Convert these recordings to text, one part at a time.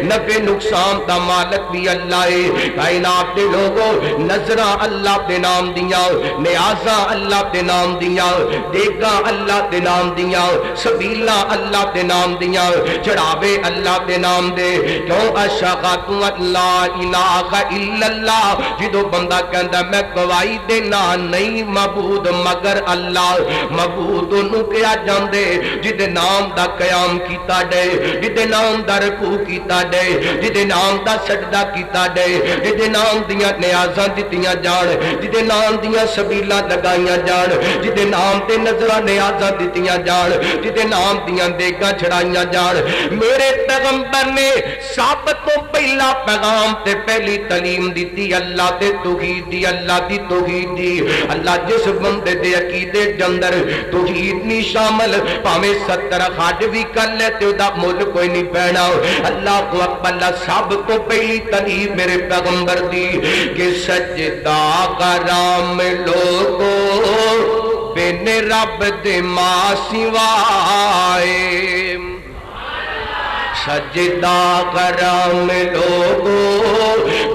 نفع نقصان دا مالک بھی اللہ ہے کائنات دے لوگوں نظراں اللہ دے نام دیاں نیازاں اللہ دے نام دیاں دیگاں اللہ دے نام دیاں سبیلاں اللہ دے نام دیاں چڑھاوے اللہ دے نام دے کیوں اشہد ان لا الہ الا اللہ جدو بندہ کہندا میں گواہی دینا نہیں معبود مگر اللہ معبود انہوں کیا جاندے جدے نام دا قیام کیتا دے جدے نام دا رکوع کیتا دے جدے نام دا سجدہ کیتا دے جدے نام دیاں نیازاں دتیاں جان جدے نام دیاں سبیلاں لگائیاں جان جدے نام تے نظراں نیازاں دتیاں جان جدے نام دیاں دیگاں چھڑائیاں جان میرے پیغمبر نے سب تو پہلا پیغام تے پہلی تعلیم دیتی اللہ تے توحید دی اللہ دی توحید دی اللہ جس بندے دے عقیدے جندر توحید نہیں شامل پاویں 70 حج بھی کر لے تے دا مل کوئی نہیں پینا اللہ کو اکبر سب تو پہلی تعلیم میرے پیغمبر دی کہ سجدہ کرام لوگو بن رب دے ماں سوائے سجدہ کرام لوگو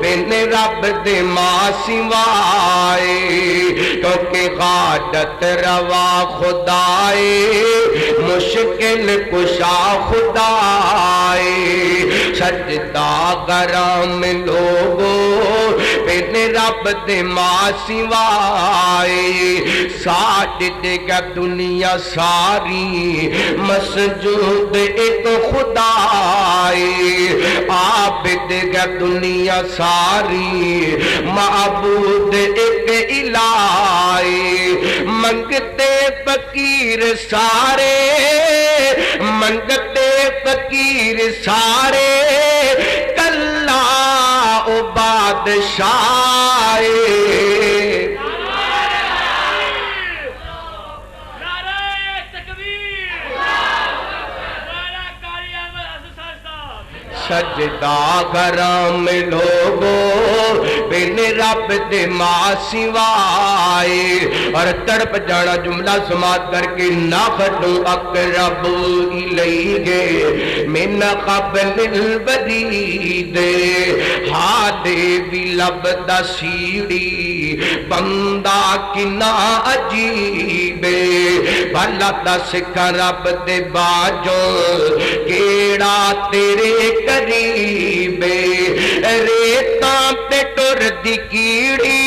بن رب دے ماں سوائے کیونکہ غادت روا خدائے مشکل کشا خدائے سجدہ کرام لوگو بن رب دے ماں سوائے ساٹھ دے گا دنیا ساری مسجود ایک خدا عابد گا دنیا ساری معبود ایک الہ منگتے فقیر سارے منگتے فقیر سارے کلا او بادشاہ سجدہ کرام لوگو بن رب دے ماں سوائے اور تڑپ جانا جملہ سماعت کر کے ناخدوں اقرب الیہ من قبل الورید ہادے بھی لبدا سیڑی بندہ کنا عجیبے بھلا دس کا رب دے باجوں کیڑا تیرے قریبے ریتاں تے ٹر دی کیڑی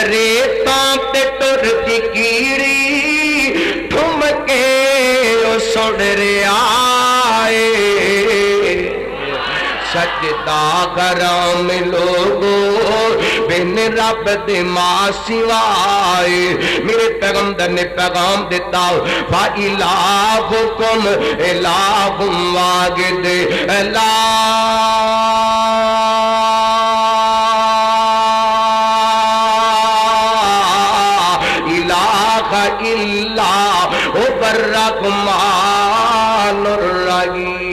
ریتاں تے ٹر دی کیڑی ٹھم کے او سڑ رہائے سجدہ کرام لوگو بن رب دے ماں سوائے میرے پیغمبر نے پیغام دیتا فَإِلَٰهُكُمْ إِلَٰهٌ وَاحِدٌ لا الہ الا هو الرحمن الرحیم